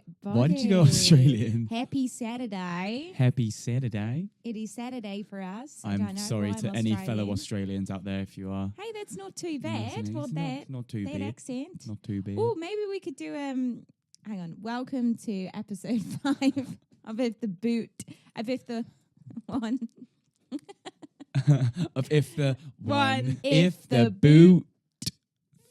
everybody. Why did you go Australian? Happy Saturday. Happy Saturday. It is Saturday for us. I'm sorry to any fellow Australians out there if you are. Hey, that's not too bad. Well, not too that bad. accent. Not too bad. Oh, maybe we could do hang on. Welcome to episode 5 of If the Boot. Of If the One. Of If the One. If the boot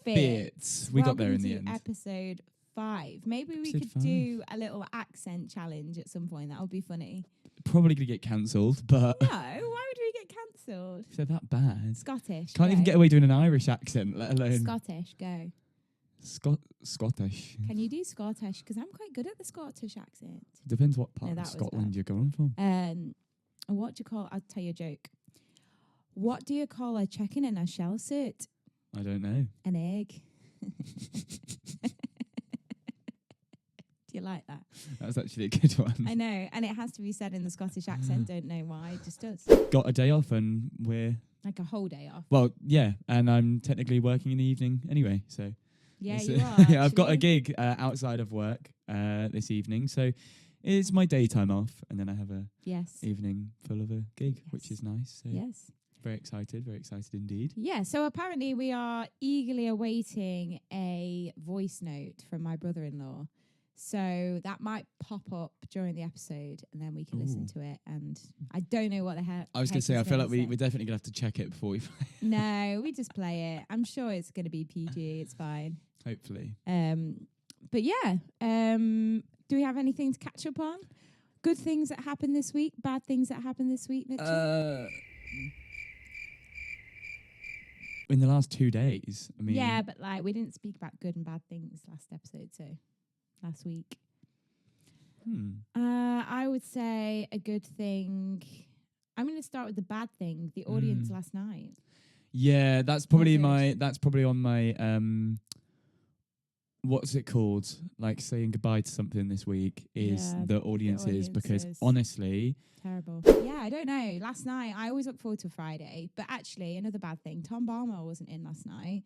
fits. We got there in the end. Episode 5. Maybe we Episode could 5. do a little accent challenge at some point. That would be funny. Probably going to get cancelled, but... No, why would we get cancelled? Is that bad? Scottish. Can't even get away doing an Irish accent, let alone... Scottish, go. Scottish. Can you do Scottish? Because I'm quite good at the Scottish accent. Depends what part No, of that was Scotland bad. you're going from. What do you call... I'll tell you a joke. What do you call a chicken in a shell suit? I don't know. An egg. Do you like that? That's actually a good one. I know. And it has to be said in the Scottish accent. Don't know why. It just does. Got a day off and we're... Like a whole day off. Well, yeah, and I'm technically working in the evening anyway, so... Yeah, it's you are. yeah, I've got a actually. gig outside of work this evening, so it's my daytime off, and then I have a Yes. evening full of a gig, which Yes. is nice. So Yes. very excited indeed. Yeah, so apparently we are eagerly awaiting a voice note from my brother-in-law. So that might pop up during the episode and then we can listen to it. And I don't know what the heck. I was going to say, I feel like we're definitely going to have to check it before we play. No, we just play it. I'm sure it's going to be PG. It's fine. Hopefully. But yeah, do we have anything to catch up on? Good things that happened this week, bad things that happened this week, Mitchell? In the last 2 days, I mean... Yeah, but like we didn't speak about good and bad things last episode, so last week. I would say a good thing. I'm going to start with the bad thing. The audience last night. Yeah, that's probably good. that's probably on my what's it called? Like saying goodbye to something this week is Yeah, the audiences, because audiences. honestly, Terrible. Yeah, I don't know. Last night, I always look forward to Friday. But actually, another bad thing, Tom Balmer wasn't in last night.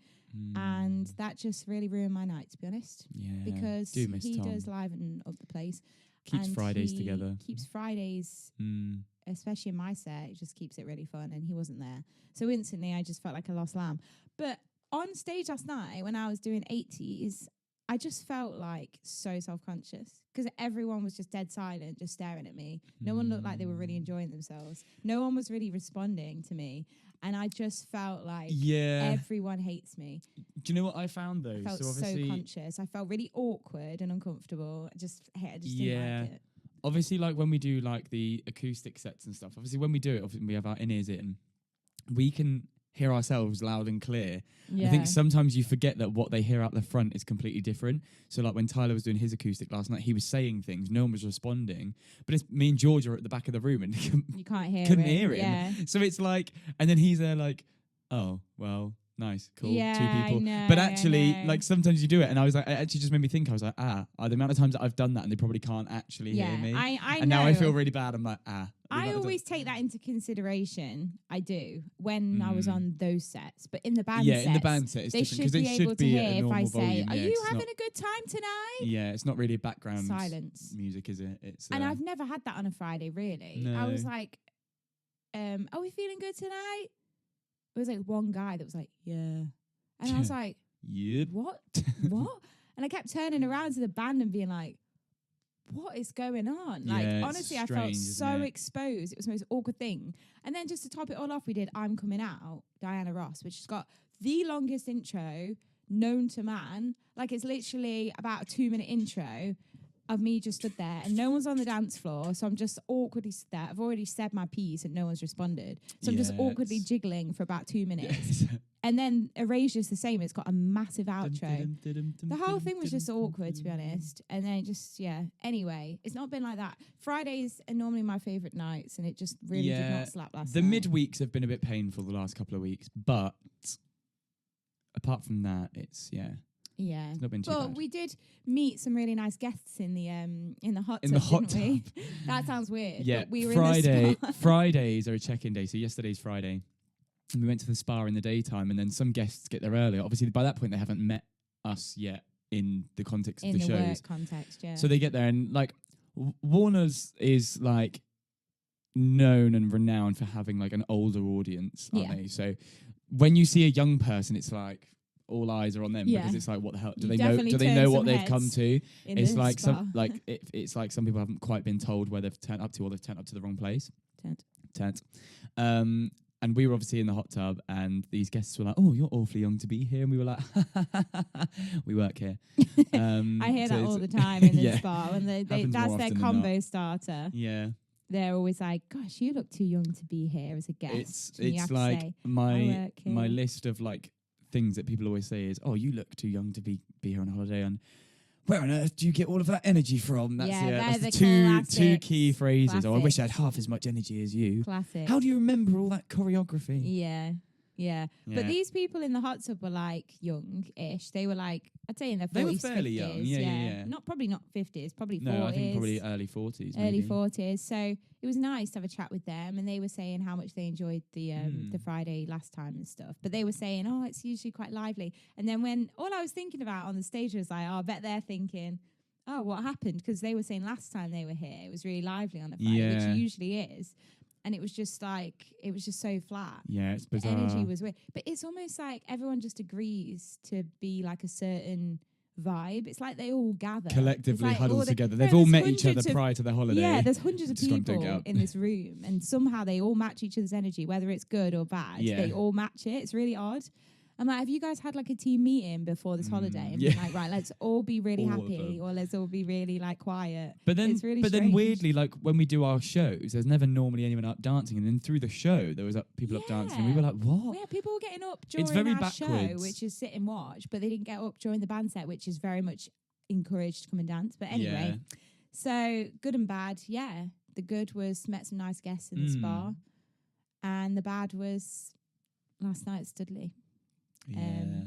And that just really ruined my night, to be honest. yeah, Because do miss he Tom. does liven up the place. Keeps and Fridays he together. Keeps Fridays, Mm. especially in my set, it just keeps it really fun. And he wasn't there. So instantly, I just felt like a lost lamb. But on stage last night, when I was doing 80s, I just felt like so self-conscious because everyone was just dead silent, just staring at me. No one looked like they were really enjoying themselves. No one was really responding to me. And I just felt like everyone hates me. Do you know what I found though? I felt so obviously, conscious. I felt really awkward and uncomfortable. I just didn't Yeah. like it. obviously, like when we do like the acoustic sets and stuff, obviously when we do it, obviously we have our in-ears in, we can hear ourselves loud and clear. Yeah. I think sometimes you forget that what they hear out the front is completely different. So like when Tyler was doing his acoustic last night, he was saying things, no one was responding, but it's me and George are at the back of the room and you can't hear couldn't it. hear him. Yeah. So it's like, and then he's there like, oh, well, nice, cool, Yeah, 2 people. I know, But I actually, know. like sometimes you do it, and I was like, it actually just made me think. I was like, the amount of times that I've done that, and they probably can't actually hear me. I and know. now I feel really bad. I'm like, the amount I of always take that into consideration. I do when I was Mm. on those sets, but in the band yeah, sets, in the band set, it's they different should because be it able should to be hear at a if normal I say, volume. "Are yeah, you 'cause it's having not- a good time tonight?" Yeah, it's not really a background Silence. music, is it? It's And I've never had that on a Friday. Really, No. I was like, "Are we feeling good tonight?" It was like one guy that was like, "Yeah," and I was like, yep. "What? What?" And I kept turning around to the band and being like, what is going on? Like, Yeah, it's honestly, I felt strange, isn't so it? exposed. It was the most awkward thing. And then just to top it all off, we did I'm Coming Out, Diana Ross, which has got the longest intro known to man. Like, it's literally about a 2-minute intro of me just stood there and no one's on the dance floor. So I'm just awkwardly stood there. I've already said my piece and no one's responded. So I'm just Yeah, awkwardly it's- jiggling for about 2 minutes. And then Erasure's the same. It's got a massive outro. The whole thing was just awkward, to be honest. And then just, Anyway, it's not been like that. Fridays are normally my favourite nights, and it just really did not slap last The night. midweeks have been a bit painful the last couple of weeks, but apart from that, it's Yeah. it's not been too But bad. we did meet some really nice guests in the hot In tub, the hot didn't we? That sounds weird. Yeah, but we were Friday. in the spa. Fridays are a check-in day. So yesterday's Friday, and we went to the spa in the daytime, and then some guests get there earlier. Obviously, by that point, they haven't met us yet in the context in of the the shows. work context, yeah. So they get there and like Warner's is like known and renowned for having like an older audience, aren't Yeah. they? So when you see a young person, it's like all eyes are on them Yeah. because it's like, what the hell do You they know? definitely Do they turn know some what they've come heads to? in It's the like spa. some like it's like some people haven't quite been told where they've turned up to, or they've turned up to the wrong place. Tent. And we were obviously in the hot tub, and these guests were like, "Oh, you're awfully young to be here," and we were like, "We work here." I hear so that it's- all the time in the yeah. spa, and they Happens that's more their often than not. combo starter. Yeah, They're always like, "Gosh, you look too young to be here as a guest." And you it's have to like say, my "I work my here." list of like things that people always say is, "Oh, you look too young to be here on holiday," and where on earth do you get all of that energy from? That's Yeah, that's they're the the two key classics. phrases. Oh, I wish I had Classics. half as much energy as you. Classic. How do you remember all that choreography? Yeah. Yeah. But Yeah. these people in the hot tub were like young-ish. They were like, I'd say in their 40s, They were fairly 50s. young. Yeah. Probably not 50s, probably 40s. No, I think probably early 40s. early maybe. 40s. So it was nice to have a chat with them, and they were saying how much they enjoyed the Friday last time and stuff. But they were saying, oh, it's usually quite lively. And then when all I was thinking about on the stage was like, oh, I bet they're thinking, oh, what happened? Because they were saying last time they were here, it was really lively on a Friday, Yeah. which it usually is. And it was just like, it was just so flat. Yeah, it's The bizarre. energy was weird. But it's almost like everyone just agrees to be like a certain vibe. It's like they all gather. collectively It's like huddled all the- together. no, They've all there's met each other hundreds of- prior to their holiday. Yeah, there's hundreds of Just gone dig people up. in this room, and somehow they all match each other's energy, whether it's good or bad. Yeah. They all match it. It's really odd. I'm like, have you guys had like a team meeting before this holiday and yeah. been like, right, let's all be really All of happy, them. or let's all be really like quiet. But then, It's really then strange. weirdly, like when we do our shows, there's never normally anyone up dancing, and then through the show there was people up dancing, and we were like, "What?" Well, yeah, people were getting up during very our show, backwards. which is sit and watch, but they didn't get up during the band set, which is very much encouraged to come and dance. But anyway, so good and bad, yeah. The good was met some nice guests in the spa, and the bad was last night at Studley. Yeah,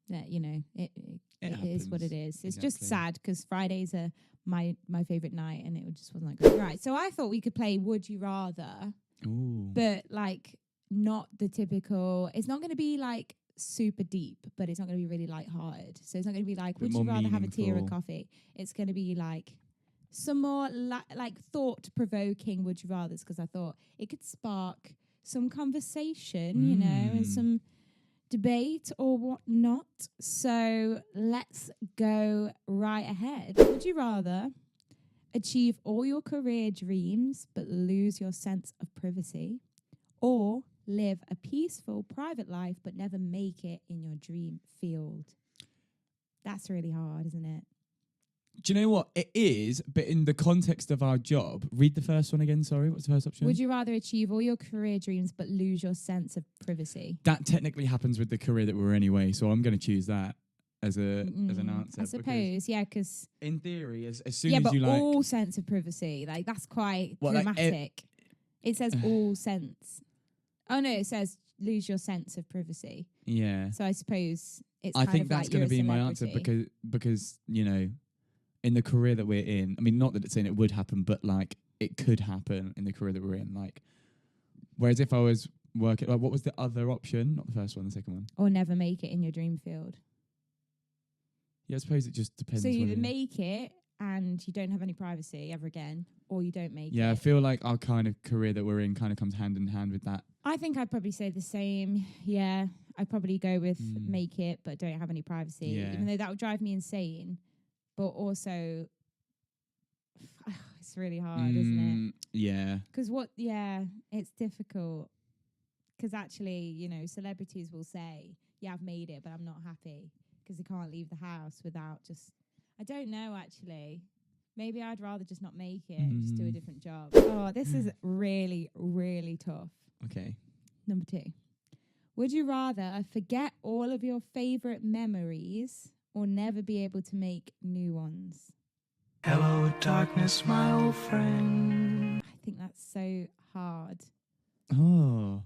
That it is what it happens. is. It's just Exactly. sad because Fridays are my favorite night, and it just wasn't that good. Right, so I thought we could play Would You Rather, Ooh. but like not the typical. It's not going to be like super deep, but it's not going to be really lighthearted. So it's not going to be like, Bit would you more rather have a tea or a meaningful. coffee? It's going to be like some more like thought-provoking would you rathers, because I thought it could spark some conversation, and some debate or whatnot. So let's go right ahead. Would you rather achieve all your career dreams but lose your sense of privacy, or live a peaceful private life but never make it in your dream field? That's really hard, isn't it? Do you know what it is? But in the context of our job, read the first one again. Sorry, what's the first option? Would you rather achieve all your career dreams but lose your sense of privacy? That technically happens with the career that we're anyway, so I'm going to choose that as an answer. I because suppose, yeah, because in theory, as soon yeah, as but you like, all sense of privacy, like that's quite What, like, dramatic. It says all sense. Oh no, it says lose your sense of privacy. yeah, So I suppose it's. I kind think of that's like going you're to a be my answer celebrity. because in the career that we're in, I mean, not that it's saying it would happen, but like it could happen in the career that we're in. Like, whereas if I was working, like, what was the other option? Not the first one, the second one. Or never make it in your dream field. Yeah, I suppose it just depends. So you what either it is. make it and you don't have any privacy ever again, or you don't make Yeah, I it. feel like our kind of career that we're in kind of comes hand in hand with that. I think I'd probably say the same. Yeah, I'd probably go with Mm. make it but don't have any privacy, Yeah. even though that would drive me insane. But also, it's really hard, isn't it? Yeah. Because it's difficult. Because actually, celebrities will say, yeah, I've made it, but I'm not happy because they can't leave the house without just, I don't know, actually. Maybe I'd rather just not make it and just do a different job. Oh, this is really, really tough. Okay. Number 2. Would you rather forget all of your favorite memories or never be able to make new ones? Hello, darkness, my old friend. I think that's so hard. Oh,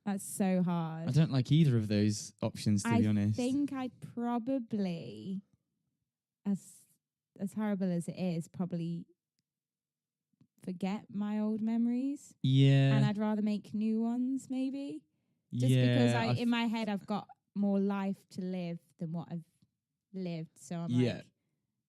That's so hard. I don't like either of those options, to be honest. I think I'd probably, as horrible as it is, probably forget my old memories, Yeah. and I'd rather make new ones, maybe. Just yeah. because in my head I've got more life to live than what I've lived. So I'm Yeah. like,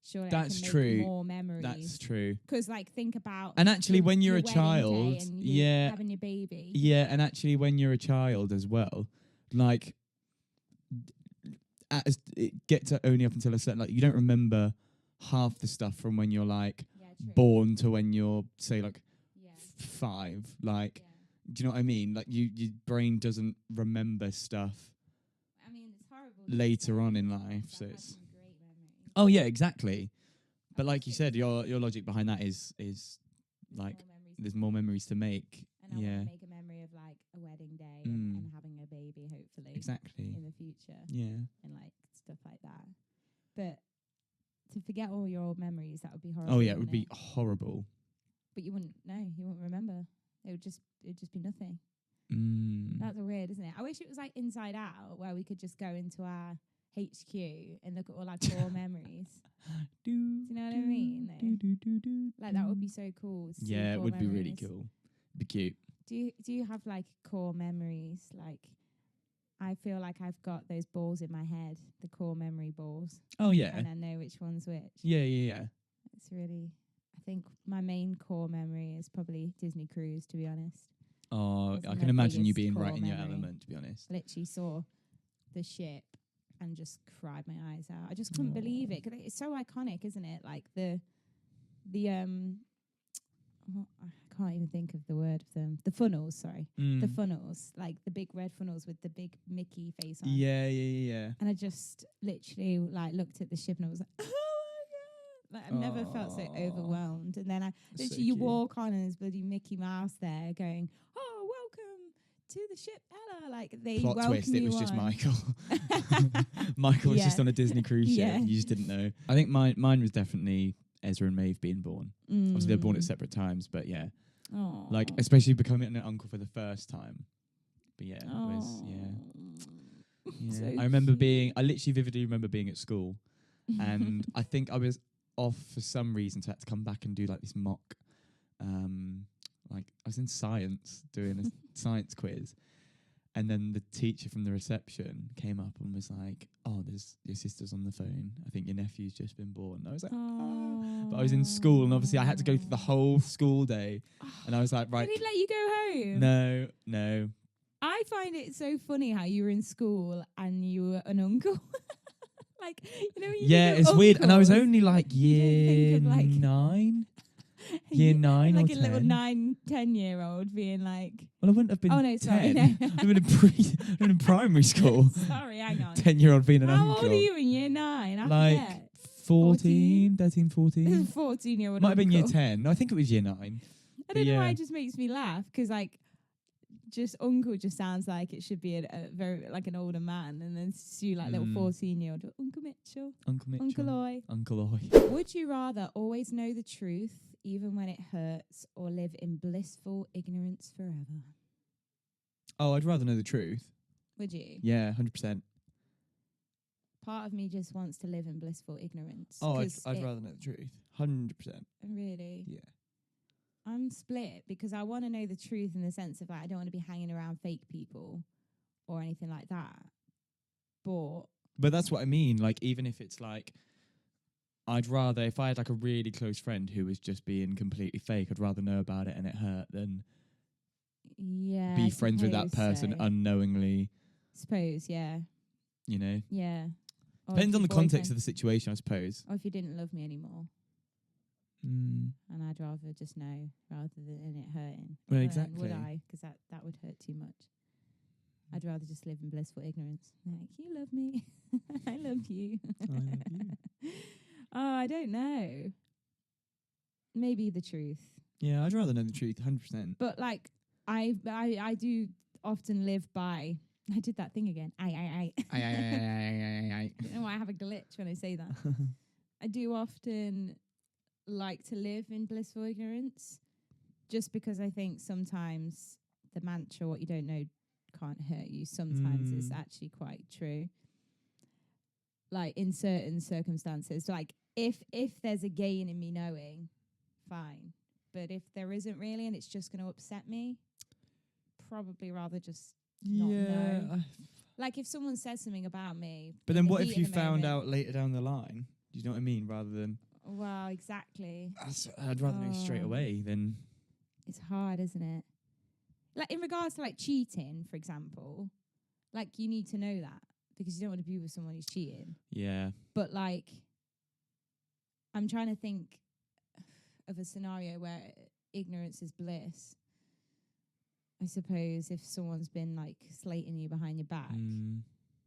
surely That's I can true. make more memories. That's true. Because like think about And actually, your- when you're your a wedding child, day and yeah, having your baby. yeah, and actually, when you're a child as well, like, it gets only up until a certain, like, you don't remember half the stuff from when you're like Yeah, true. born to when you're say like Yeah. 5. Like, Yeah. do you know what I mean? Like, your brain doesn't remember stuff I mean, it's horrible. to later say, on in but life. I've So had it's some great memories. oh yeah, exactly. But I like wish you it said, was your logic behind that is There's like more memories there's to more make. memories to make. And I Yeah, want to make a memory of like a wedding day Mm. and having a baby, hopefully, exactly. in the future, Yeah. and like stuff like that. But to forget all your old memories, that would be horrible. Oh yeah, it would wouldn't be horrible. But you wouldn't know. You wouldn't remember. It'd just be nothing. Mm. That's weird, isn't it? I wish it was like Inside Out, where we could just go into our HQ and look at all our core memories. Do you know what I mean, though? Like that would be so cool. to see Yeah, it core would be really memories. cool. It'd be cute. Do you have like core memories? Like, I feel like I've got those balls in my head, the core memory balls, Oh yeah. and I know which one's which. Yeah, yeah, yeah. It's really, I think my main core memory is probably Disney Cruise, to be honest. Oh, That's I my can imagine you biggest being core right in your memory. element, to be honest. Literally saw the ship and just cried my eyes out. I just couldn't believe it, 'cause it's so iconic, isn't it? Like the I can't even think of the word of them. The funnels, sorry. The funnels, like the big red funnels with the big Mickey face on. Yeah, yeah, yeah, yeah. And I just literally like looked at the ship and I was like, oh my God. Like I've never felt so Aw. overwhelmed. And then So literally you cute. walk on and there's bloody Mickey Mouse there going, oh, welcome to the ship, Ella. Like they Plot welcome twist, it you was just on. Michael. Michael was just Yeah. on a Disney cruise ship. Yeah. You just didn't know. I think mine was definitely Ezra and Maeve being born. Obviously, they were born at Mm. separate times, but yeah. Aw. Like, especially becoming an uncle for the first time. But yeah, it was, yeah. Aw. Yeah. So I remember cute. I literally vividly remember being at school and I think I was off for some reason, so I had to come back and do like this mock, like I was in science doing a science quiz. And then the teacher from the reception came up and was like, oh, there's your sister's on the phone. I think your nephew's just been born. I was like, ah. But I was in school and obviously I had to go through the whole school day. And I was like, right, Did he let you go home? no. I find it so funny how you were in school and you were an uncle. Like, you know, when you Yeah, think of it's weird. And I was uncles, only like you don't year think of, like, 9. Year 9 like or a little 10. 9-10-year-old being like, Well, I wouldn't have been oh no, sorry. 10. I would have been in primary school. Sorry, hang on. 10-year-old being an How uncle. old are you in year 9? I Like forget. 14, 13, This 14. is 14-year-old Might have been year uncle. 10. No, I think it was year 9. I don't know why yeah. it just makes me laugh, because like, just uncle just sounds like it should be a very like an older man, and then you like little 14-year-old Uncle Mitchell, Uncle Mitchell. Uncle Oi. Uncle Oi. Would you rather always know the truth even when it hurts, or live in blissful ignorance forever? Oh, I'd rather know the truth. Would you? Yeah, 100%. Part of me just wants to live in blissful ignorance. Oh, 'cause I'd it- rather know the truth. 100%. Really? Yeah. I'm split, because I want to know the truth in the sense of like I don't want to be hanging around fake people or anything like that. But That's what I mean. Like, even if it's like, I'd rather, if I had like a really close friend who was just being completely fake, I'd rather know about it and it hurt than yeah, be I friends with that suppose person so. unknowingly, Suppose, yeah, you know? yeah. Or Depends if on your the context boyfriend- of the situation, I suppose. Or if you didn't love me anymore, and I'd rather just know rather than it hurting. Well, Then exactly. Would I? Because that would hurt too much. I'd rather just live in blissful ignorance. Like, you love me, I love you. I love you. Oh, I don't know. Maybe the truth, Yeah, I'd rather know the truth, 100%. but like I do often live by. I did that thing again. I don't know why I have a glitch when I say that. I do often like to live in blissful ignorance, just because I think sometimes the mantra, what you don't know can't hurt you, sometimes it's actually quite true. Like in certain circumstances, like if there's a gain in me knowing, fine. But if there isn't really and it's just going to upset me, probably rather just not know. Like if someone says something about me, But in then the what if heat you of the found moment- out later down the line? Do you know what I mean? Rather than Well, exactly. I'd rather know straight Oh. away than It's hard, isn't it? Like in regards to like cheating, for example, like you need to know that because you don't want to be with someone who's cheating. yeah. But like, I'm trying to think of a scenario where ignorance is bliss. I suppose if someone's been like slating you behind your back,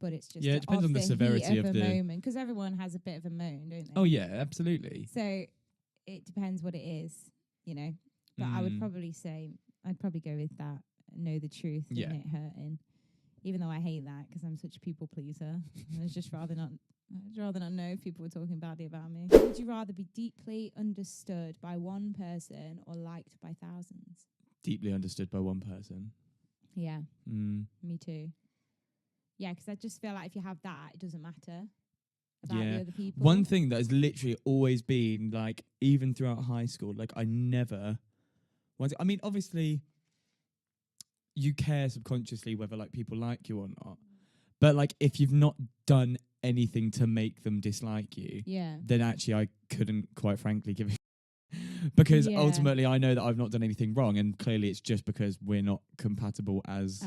but it's just Yeah, it depends on the severity of a the moment because everyone has a bit of a moan, don't they? Oh yeah, absolutely. So it depends what it is, you know. But I would probably say I'd probably go with that. Know the truth, Yeah. and it hurting. Even though I hate that because I'm such a people pleaser, I'd just rather not. I'd rather not know if people were talking badly about me. Would you rather be deeply understood by one person or liked by thousands? Deeply understood by one person. Yeah, Mm. me too. Yeah, because I just feel like if you have that, it doesn't matter about Yeah. the other people. One thing that has literally always been like, even throughout high school, like I never. I mean, obviously, you care subconsciously whether like people like you or not, but like if you've not done anything to make them dislike you, Yeah. then actually I couldn't, quite frankly, give a because Yeah. ultimately I know that I've not done anything wrong, and clearly it's just because we're not compatible as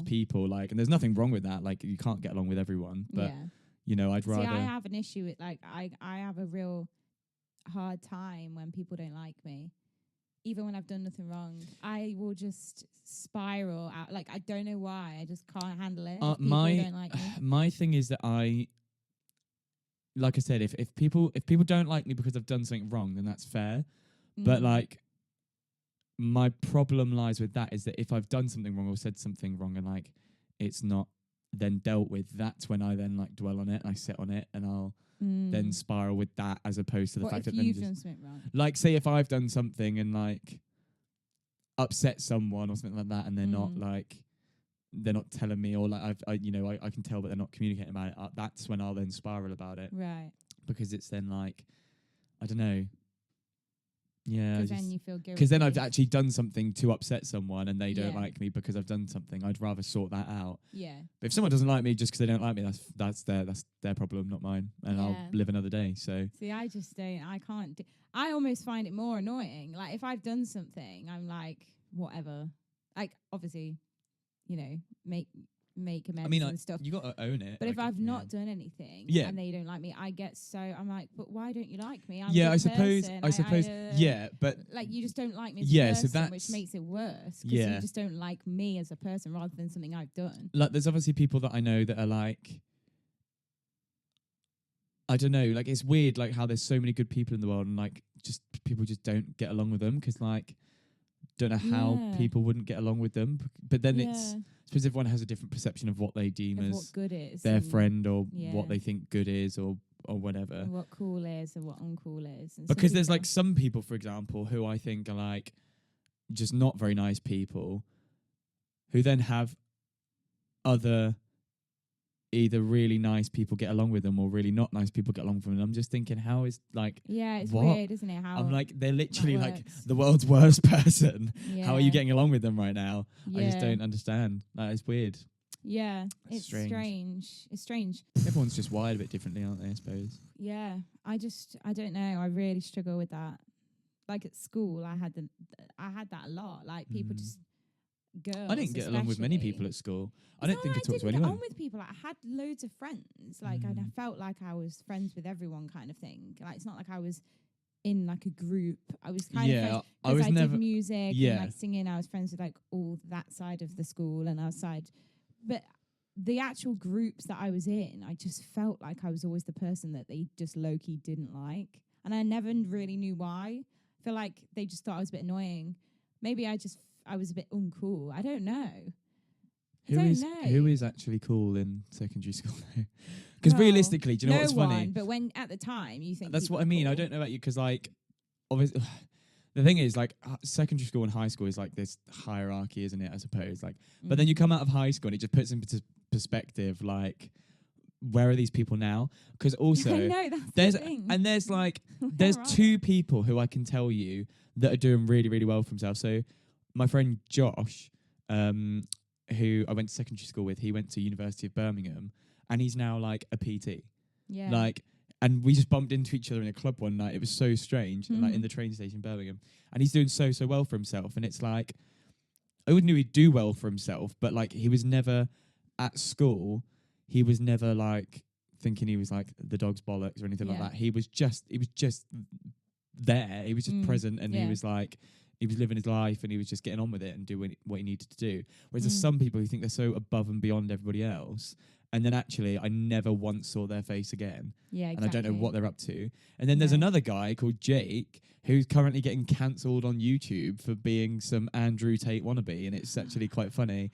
people. Like, and there's nothing wrong with that. Like, you can't get along with everyone, but yeah. you know, I'd rather. See, I have an issue with like I have a real hard time when people don't like me. Even when I've done nothing wrong, I will just spiral out. Like I don't know why. I just can't handle it. If people don't like me. My thing is that like I said, if people don't like me because I've done something wrong, then that's fair. But like, my problem lies with that is that if I've done something wrong or said something wrong and like it's not then dealt with, that's when I then like dwell on it and I sit on it and I'll then spiral with that, as opposed to the fact that then you've done something wrong? like, say if I've done something and like upset someone or something like that, and they're not like, they're not telling me, or like I can tell but they're not communicating about it, that's when I'll then spiral about it. Right. Because it's then like, I don't know. Yeah. Because then you feel guilty. Because then I've actually done something to upset someone and they don't Yeah. like me because I've done something. I'd rather sort that out. Yeah. But if someone doesn't like me just because they don't like me, that's their problem, not mine. And I'll Yeah. live another day. So See, I just don't. I can't. I almost find it more annoying. Like if I've done something, I'm like, whatever. Like obviously, you know, make amends and stuff. you got to own it. But if like, I've not done anything Yeah. and they don't like me, I get so I'm like, but why don't you like me? I'm a yeah, good I suppose. person. Yeah, but Like you just don't like me as Yeah, a so person, that's- which makes it worse. Because Yeah. you just don't like me as a person rather than something I've done. like, there's obviously people that I know that are like, I don't know, like it's weird, like how there's so many good people in the world and like just people just don't get along with them because like, don't know how Yeah. people wouldn't get along with them. But then it's, Yeah. I suppose everyone has a different perception of what they deem Of as what good is. their and friend or yeah. what they think good is or whatever. and what cool is and what uncool is. And some Because there's people- like some people, for example, who I think are like just not very nice people who then have other either really nice people get along with them or really not nice people get along with them. And I'm just thinking, how is like, yeah, it's what? weird, isn't it? How I'm like, they're literally like works. the world's worst person. yeah. How are you getting along with them right now? I just Yeah. don't understand. That is weird. Yeah, That's it's strange. It's strange. Everyone's just wired a bit differently, aren't they, I suppose? Yeah, I don't know. I really struggle with that. Like at school, I had that a lot. Like people just girls. I didn't get along with many especially. people at school. I It's don't not think I like talked to didn't get anyone. on with people. Like, I had loads of friends. Like and I felt like I was friends with everyone, kind of thing. Like it's not like I was in like a group. I was kind of Yeah, friends I was did never. music yeah. and like singing. I was friends with like all that side of the school and outside. But the actual groups that I was in, I just felt like I was always the person that they just low-key didn't like. And I never really knew why. I feel like they just thought I was a bit annoying. Maybe I was a bit uncool. I don't know. Who is actually cool in secondary school though? Because Well, realistically, do you know no what's funny? one, but when at the time you think That's people what I are mean. I cool. don't know about you because, like, obviously, the thing is, like, secondary school and high school is like this hierarchy, isn't it? I suppose. Like, but then you come out of high school and it just puts into perspective, like, where are these people now? Because also, I know, that's there's the thing. there's like Where there's are two they? people who I can tell you that are doing really really well for themselves. So my friend Josh, who I went to secondary school with, he went to University of Birmingham, and he's now like a PT. Yeah. Like, and we just bumped into each other in a club one night. It was so strange, and, like in Mhm. the train station in Birmingham, and he's doing so well for himself. And it's like, I wouldn't knew he'd do well for himself, but like he was never at school. He was never like thinking he was like the dog's bollocks or anything like Yeah. that. He was just there. He was just present, and yeah. he was like, he was living his life, and he was just getting on with it and doing what he needed to do. Whereas there's some people who think they're so above and beyond everybody else, and then actually I never once saw their face again, Yeah, and exactly. I don't know what they're up to. And then there's No. another guy called Jake who's currently getting cancelled on YouTube for being some Andrew Tate wannabe, and it's actually quite funny.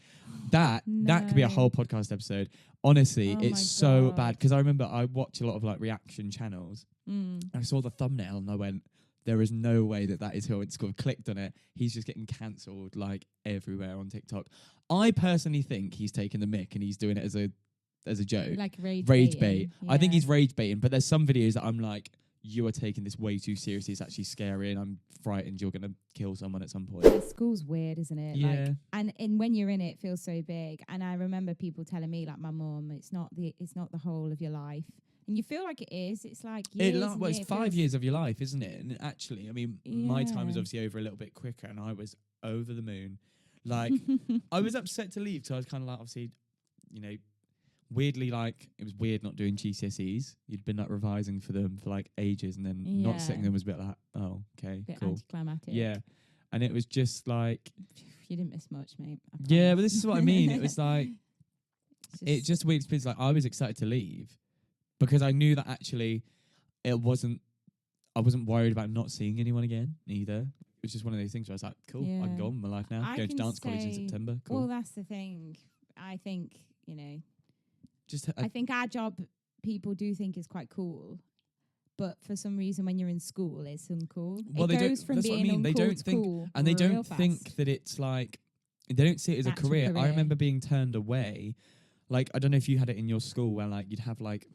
That could be a No. whole podcast episode. Honestly, Oh it's my so God. bad because I remember I watch a lot of like reaction channels, Mm. and I saw the thumbnail and I went, there is no way that is who it's called. Clicked on it. He's just getting cancelled like everywhere on TikTok. I personally think he's taking the mick and he's doing it as a joke. Like rage Rage baiting. bait. I think Yeah. he's rage baiting, but there's some videos that I'm like, you are taking this way too seriously. It's actually scary, and I'm frightened you're gonna kill someone at some point. Yeah, school's weird, isn't it? Yeah. Like, and when you're in it, it feels so big. And I remember people telling me, like my mum, it's not the whole of your life. And you feel like it is. It's like years. Well, it's 5 years of your life, isn't it? And actually, I mean, my time was Yeah. obviously over a little bit quicker, and I was over the moon. Like, I was upset to leave, so I was kind of like, obviously, you know, weirdly, like, it was weird not doing GCSEs. You'd been like revising for them for like ages, and then not sitting Yeah. them was a bit like, oh, okay, bit cool. anticlimactic. Yeah. And it was just like, You didn't miss much, mate. I yeah, but promise. this is what I mean. It was like, It's it's just a weird experience. Like, I was excited to leave because I knew that actually I wasn't worried about not seeing anyone again either. It was just one of those things where I was like, cool, I can Yeah. go on with my life now. I Going to can dance college in say- September. Cool. Well, that's the thing. I think, just I think our job people do think is quite cool. But for some reason, when you're in school, it's uncool. Well, it they don't- goes from that's what I being mean. They uncool don't to think- cool and they real don't fast. think that it's like, they don't see it as a Actual career. I career. remember being turned away. Like, I don't know if you had it in your school where like you'd have like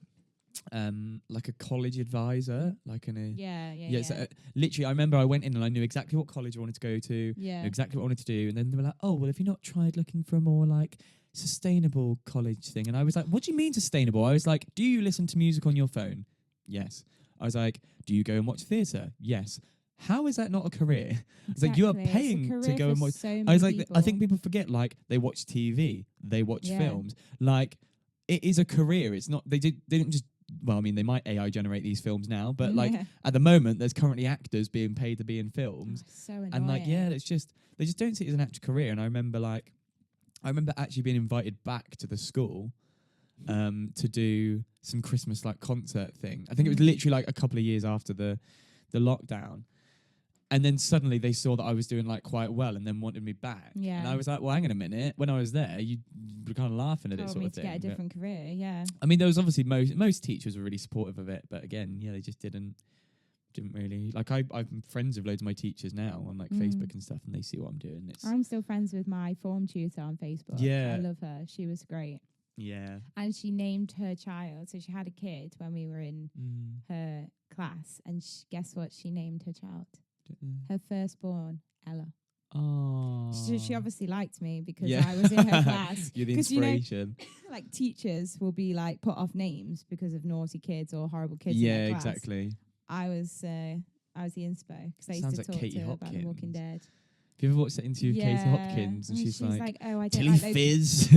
a college advisor, like Yeah. So, literally, I remember I went in and I knew exactly what college I wanted to go to, Yeah. knew exactly what I wanted to do, and then they were like, "Oh, well, have you not tried looking for a more like sustainable college thing?" And I was like, "What do you mean sustainable?" I was like, "Do you listen to music on your phone?" Yes. I was like, "Do you go and watch theatre?" Yes. How is that not a career? It's like you are Exactly. It's a paying to career go for and watch. so I was many like, I people. think people forget, like, they watch TV, they watch Yeah. films. Like, it is a career. It's not, they didn't just, well, I mean, they might AI generate these films now, but like Yeah. at the moment, there's currently actors being paid to be in films. So annoying. And like, yeah, it's just, they just don't see it as an actual career. And I remember actually being invited back to the school to do some Christmas like concert thing. I think it was literally like a couple of years after the lockdown. And then suddenly they saw that I was doing like quite well and then wanted me back. Yeah. And I was like, well, hang on a minute. When I was there, you were kind of laughing at it Told sort me of to thing. get a But- different career. Yeah. I mean, there was obviously most teachers were really supportive of it, but again, yeah, they just didn't really like. I'm friends with loads of my teachers now on like Facebook and stuff, and they see what I'm doing. It's I'm still friends with my form tutor on Facebook. Yeah. I love her. She was great. yeah, And she named her child. So she had a kid when we were in her class. And guess what? She named her child. Her firstborn, Ella. Oh, She obviously liked me because Yeah. I was in her class. You're the 'Cause, you know, inspiration. like teachers will be like put off names because of naughty kids or horrible kids. Yeah, in their class. exactly. I was the inspo because I used Sounds to like talk Katie to her about The Walking Hopkins. Dead. Have you ever watched that interview with Katie Hopkins? And she's like, oh, I don't Tilly like Fizz.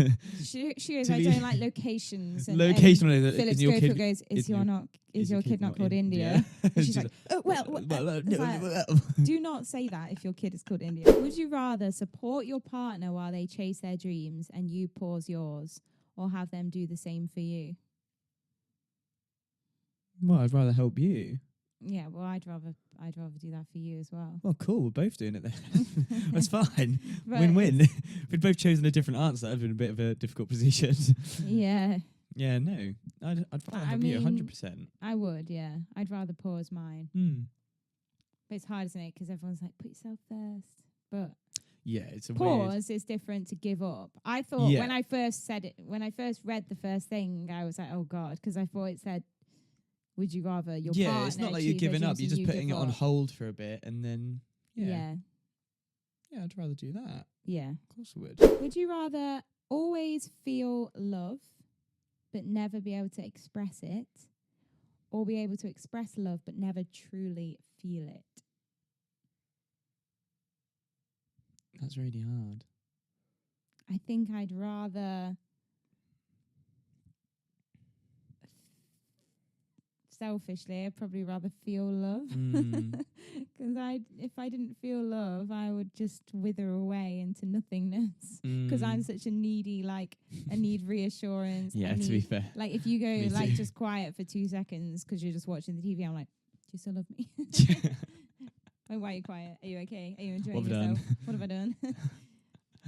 she goes, I Tilly- don't like locations. And Location. Philip Is your Schofield kid? goes, is your is your kid not called India? Yeah. And she's like, oh, it's like, do not say that if your kid is called India. Would you rather support your partner while they chase their dreams and you pause yours, or have them do the same for you? Well, I'd rather help you. Yeah, well, I'd rather do that for you as well. Well, cool. We're both doing it then. That's fine. But Win-win. If we'd both chosen a different answer, that'd been a bit of a difficult position. Yeah, Yeah, no. I'd rather I help you mean, 100%. I would. Yeah, I'd rather pause mine. Hmm. But it's hard, isn't it? Because everyone's like, put yourself first. But Yeah, it's a weird. pause is different to give up. I thought Yeah. when I first said it, when I first read the first thing, I was like, oh God, because I thought it said, would you rather your Yeah, partner it's not like you're achieve their giving up. dreams You're and just putting it give on up? hold for a bit, and then Yeah. yeah, I'd rather do that. Yeah. Of course I would. Would you rather always feel love, but never be able to express it, or be able to express love, but never truly feel it? That's really hard. I think I'd rather selfishly, I'd probably rather feel love. Because if I didn't feel love, I would just wither away into nothingness. Because I'm such a needy, like, I need reassurance. Yeah, I to be need, fair. like, if you Me go, like, too. just quiet for 2 seconds because you're just watching the TV, I'm like, do you still love me? Oh, why are you quiet? Are you okay? Are you enjoying What have I yourself? done? What have I done?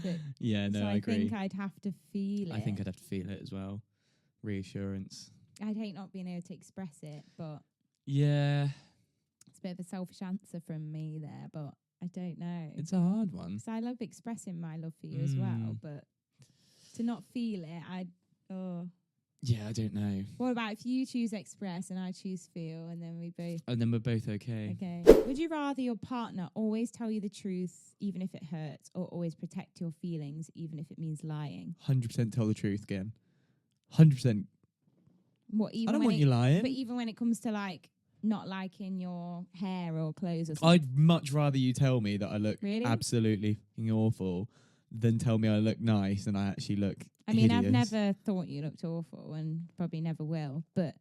But, Yeah, no, so I I agree. think I'd have to feel it. I think I'd have to feel it as well. Reassurance. I'd hate not being able to express it, but Yeah, it's a bit of a selfish answer from me there, but I don't know. it's a hard one. 'Cause I love expressing my love for you as well, but to not feel it, Yeah, I don't know. What about if you choose express and I choose feel, and then we both... And then we're both okay. Okay. Would you rather your partner always tell you the truth, even if it hurts, or always protect your feelings, even if it means lying? 100% tell the truth again. 100%. What, even I don't when want you lying. But even when it comes to, like, not liking your hair or clothes or something. I'd much rather you tell me that I look Really? absolutely f***ing awful than tell me I look nice and I actually look I mean, hideous. I've never thought you looked awful and probably never will, but...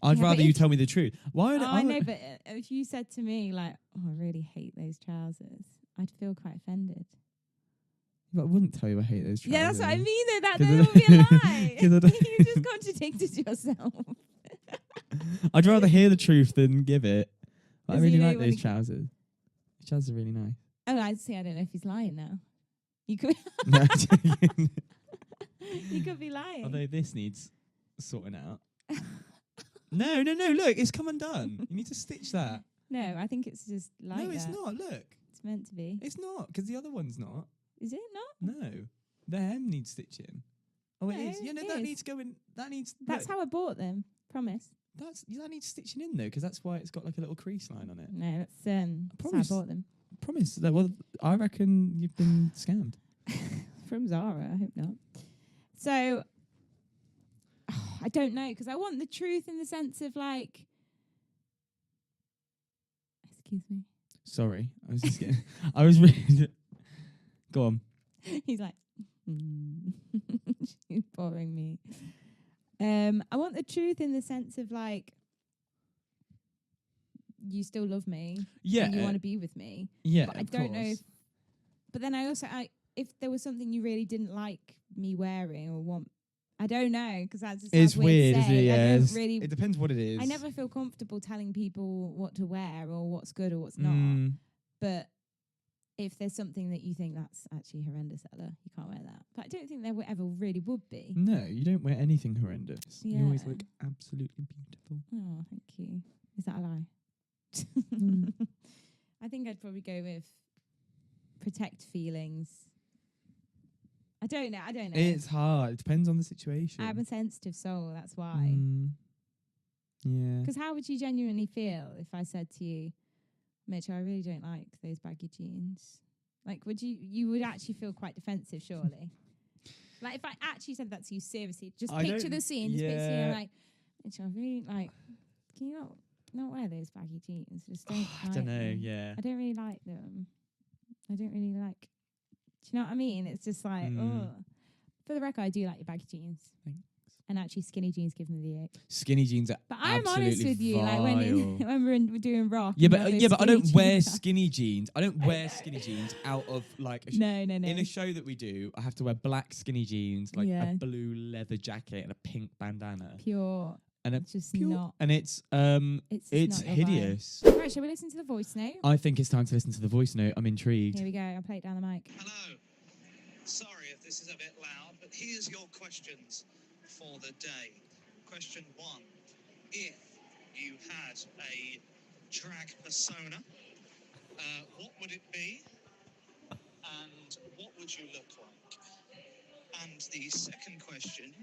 I'd Yeah, rather but you if- tell me the truth. Why would I know, but if you said to me, like, oh, I really hate those trousers, I'd feel quite offended. But I wouldn't tell you I hate those trousers. Yeah, that's what I mean, though. That 'Cause there I will be a don't- lie. 'cause I don't- You just contradicted yourself. I'd rather hear the truth than give it. But I Does really he know like when those he- trousers. Those trousers are really nice. Oh, I see. I don't know if he's lying now. You could, No, I'm joking. you could be lying. Although this needs sorting out. No, look, it's come undone. You need to stitch that. No, I think it's just like no, it's that. not. Look. It's meant to be. It's not, because the other one's not. Is it not? No. The hem needs stitching. Oh, it No, is. Yeah, no, it that is. needs going. That needs. That's look, how I bought them. Promise. that needs stitching in though, because that's why it's got like a little crease line on it. No, that's how I promise. bought them. Promise. Well, I reckon you've been scammed. From Zara. I hope not. So, I don't know, because I want the truth in the sense of, like... Excuse me. Sorry, I was just getting. I was really. Go on. He's like, she's boring me. I want the truth in the sense of, like, you still love me. Yeah. And you want to be with me. Yeah. But I of don't know course. if... But then I also... if there was something you really didn't like me wearing or want... I don't know, because that's just It's sounds weird, to isn't it? say. Yeah. I don't it's- really... It depends what it is. I never feel comfortable telling people what to wear or what's good or what's not. Mm, But if there's something that you think that's actually horrendous, Ella, you can't wear that. But I don't think there ever really would be. no, you don't wear anything horrendous. You always Yeah. look absolutely beautiful. Oh, thank you. Is that a lie? I think I'd probably go with protect feelings. I don't know. It's hard. It depends on the situation. I have a sensitive soul, that's why. Yeah. Because how would you genuinely feel if I said to you, Mitch, I really don't like those baggy jeans? Like, you would actually feel quite defensive, surely? Like, if I actually said that to you seriously, just I picture don't- the scene, just picture you, yeah. like, Mitch, I really, like, can you not wear those baggy jeans? Just don't I like don't know. them. Yeah. I don't really like them. I don't really like... Do you know what I mean? It's just like, Mm. oh. For the record, I do like your baggy jeans. Thanks. And actually, skinny jeans give me the ick. Skinny jeans are But I'm honest absolutely with you, like vile. when we're doing rock. Yeah, and but we have yeah, those but I don't skinny wear jeans on. skinny jeans. I don't I wear know. skinny jeans out of like No. in a show that we do. I have to wear black skinny jeans, like Yeah. a blue leather jacket and a pink bandana, Pure. and a It's just pure, not. and it's It's not your vibe. hideous. Right, shall we listen to the voice note? I think it's time to listen to the voice note. I'm intrigued. Here we go. I'll play it down the mic. Hello. Sorry if this is a bit loud, but here's your questions for the day. Question 1. If you had a drag persona, what would it be? And what would you look like? And the second question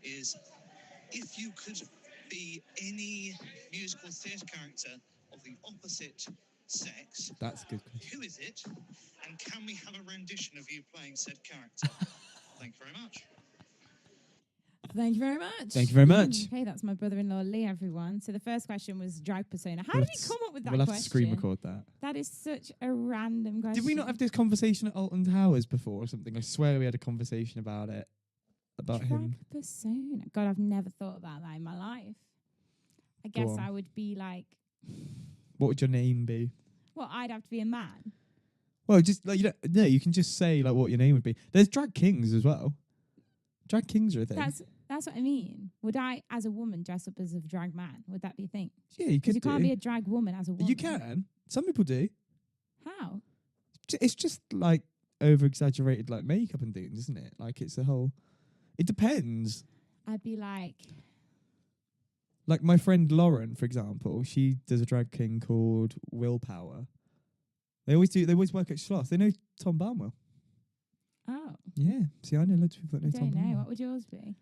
is, if you could be any musical theatre character of the opposite sex? That's a good question. Who is it? And can we have a rendition of you playing said character? Thank you very much. Thank you very much. Thank you very much. Okay, that's my brother-in-law Lee, everyone. So the first question was drag persona. How did we come up with that We'll have question? to screen record that. That is such a random question. Did we not have this conversation at Alton Towers before or something? I swear we had a conversation about it. About drag him. persona? God, I've never thought about that in my life. I guess on. I would be like, What would your name be? well, I'd have to be a man. Well, just like you can just say like what your name would be. There's drag kings as well. Drag kings are a thing. That's what I mean. Would I, as a woman, dress up as a drag man? Would that be a thing? Yeah, you could Because you do. can't be a drag woman as a woman. You can. Some people do. How? It's just like over exaggerated like makeup and things, isn't it? Like it's a whole. It depends. I'd be like, Like my friend Lauren, for example, she does a drag king called Willpower. They always do. They always work at Schloss. They know Tom Barnwell. oh, Yeah. See, I know loads of people that I know Tom don't know. Barnwell. What would yours be?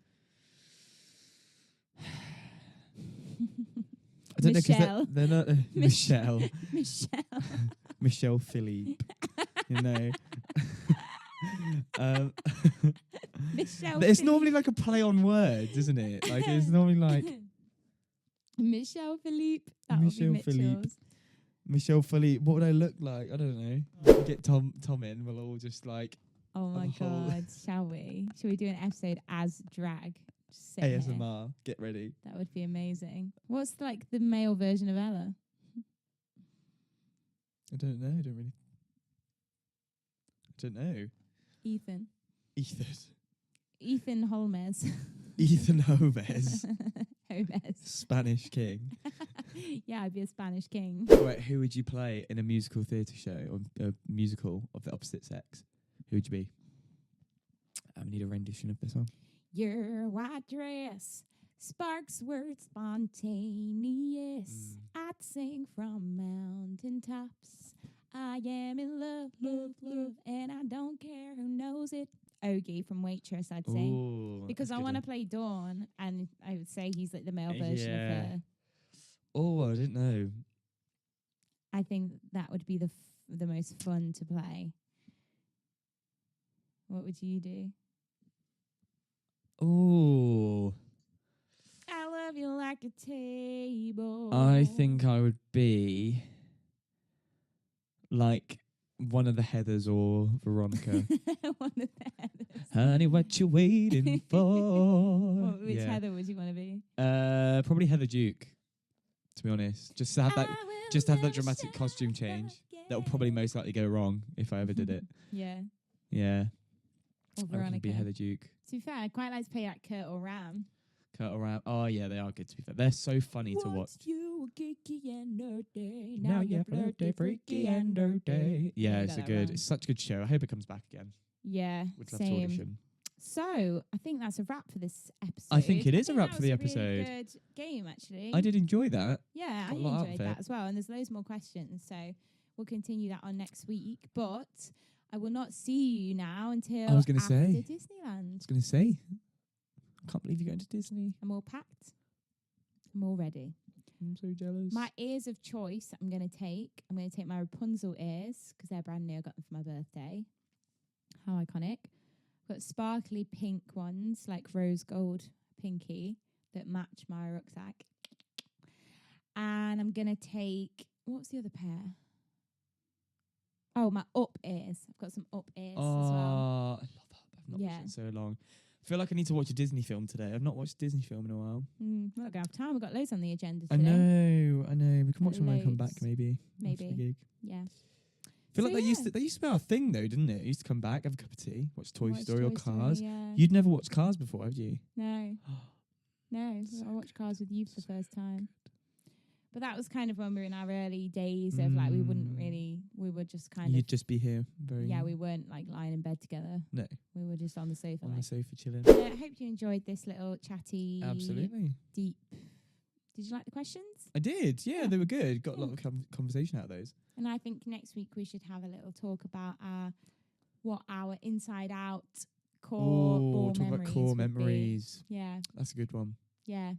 I don't know Michelle. because they're not Michelle. Michelle. Michelle Philippe. You know. Michelle. It's normally like a play on words, isn't it? Like it's normally like Michelle Philippe. That Michelle would be Philippe. Mitchell's. Michelle Philippe. What would I look like? I don't know. Get Tom in. We'll all just like Oh my whole- God, shall we? Shall we do an episode as drag? Just sit here. ASMR. Get ready. That would be amazing. What's like the male version of Ella? I don't know. I don't know. Ethan. Ethan Holmes. Ethan Homes. Holmes. Spanish king. Yeah, I'd be a Spanish king. Wait, who would you play in a musical theatre show or a musical of the opposite sex? Who would you be? I need a rendition of this one. Your white dress sparks were spontaneous. I'd sing from mountaintops. I am in love, love, love, and I don't care who knows it. Ogie from Waitress, I'd say. Ooh, Because that's a I good want to one. play Dawn, and I would say he's like the male version Yeah. of her. Oh, I didn't know. I think that would be the most fun to play. What would you do? Oh, I love you like a table. I think I would be like one of the Heathers or Veronica. One of the Heathers. Honey, what you waiting for? Which Heather would you want to be? Probably Heather Duke. To be honest, just to have that, I will just to have that never dramatic show costume change. That would again. probably most likely go wrong if I ever did it. Yeah. Yeah, Or I reckon Veronica. it'd be Heather Duke. To be fair, I'd quite like to play like Kurt or Ram. Kurt around. Oh yeah, they are good to be fair. They're so funny to watch. Once you were geeky and nerdy, Now you're you're flirty, freaky and dirty. Yeah, I it's got a that good. wrong. It's such a good show. I hope it comes back again. Yeah, Would love to same. audition. So I think that's a wrap for this episode. I think it is a think wrap that for the was a really episode. good game, actually. I did enjoy that. Yeah, Got I a lot out enjoyed of that it. as well. And there's loads more questions, so we'll continue that on next week. But I will not see you now until I was gonna after say. I Disneyland. was gonna say, I can't believe you're going to Disney. I'm all packed. I'm all ready. I'm so jealous. My ears of choice I'm going to take my Rapunzel ears because they're brand new. I got them for my birthday. How iconic. Got sparkly pink ones, like rose gold pinky, that match my rucksack. And I'm going to take, what's the other pair? Oh, my up ears. I've got some up ears as well. I love that. I've not Yeah. watched it in so long. I feel like I need to watch a Disney film today. I've not watched a Disney film in a while. We're not going to have time. We've got loads on the agenda I today. know. We can watch them when I come back, Loads. maybe. After the Maybe. gig. Yeah. I feel So like they used yeah. to be our thing though, didn't it? Used to come back, have a cup of tea, watch Toy Watch Story or Toy Story, Cars. yeah. You'd never watched Cars before, have you? No. No, So I watched Cars with you for the so first time. But that was kind of when we were in our early days of like we were just kind You'd of just be here, very. we weren't like lying in bed together. No, We were just on the sofa. on Like. the sofa chilling. I hope you enjoyed this little chatty, Absolutely, deep. Did you like the questions? I did. Yeah, Yeah. they were good. Got a Yeah. lot of conversation out of those. And I think next week we should have a little talk about what our inside out core Talk memories about core would be. memories. Yeah, That's a good one. yeah.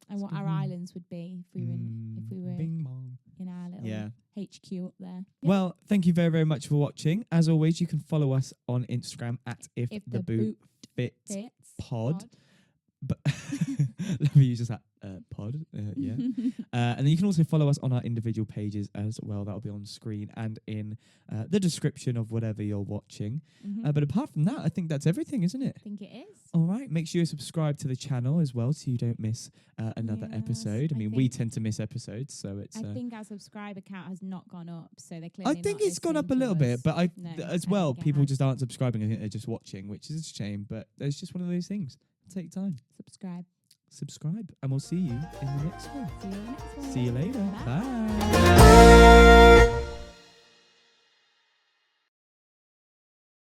And That's a what good our one. islands would be if we were Bing bong. in our little Yeah, HQ up there. Well, thank you very, very much for watching. As always, you can follow us on Instagram at if the boot fit fits pod. But love you just that pod, yeah. And then you can also follow us on our individual pages as well. That'll be on screen and in the description of whatever you're watching. But apart from that, I think that's everything, isn't it? I think it is. All right. Make sure you subscribe to the channel as well, so you don't miss another Yes, episode. I mean, we tend to miss episodes, so it's. I think our subscriber count has not gone up, so they're clearly. I think not it's gone up a listening little to bit, us. but No, as I well, think it people has. just aren't subscribing. I think they're just watching, which is a shame. But it's just one of those things. Take time. Subscribe, and we'll see you in the next one. See you in the next one. See you later. Bye. Bye.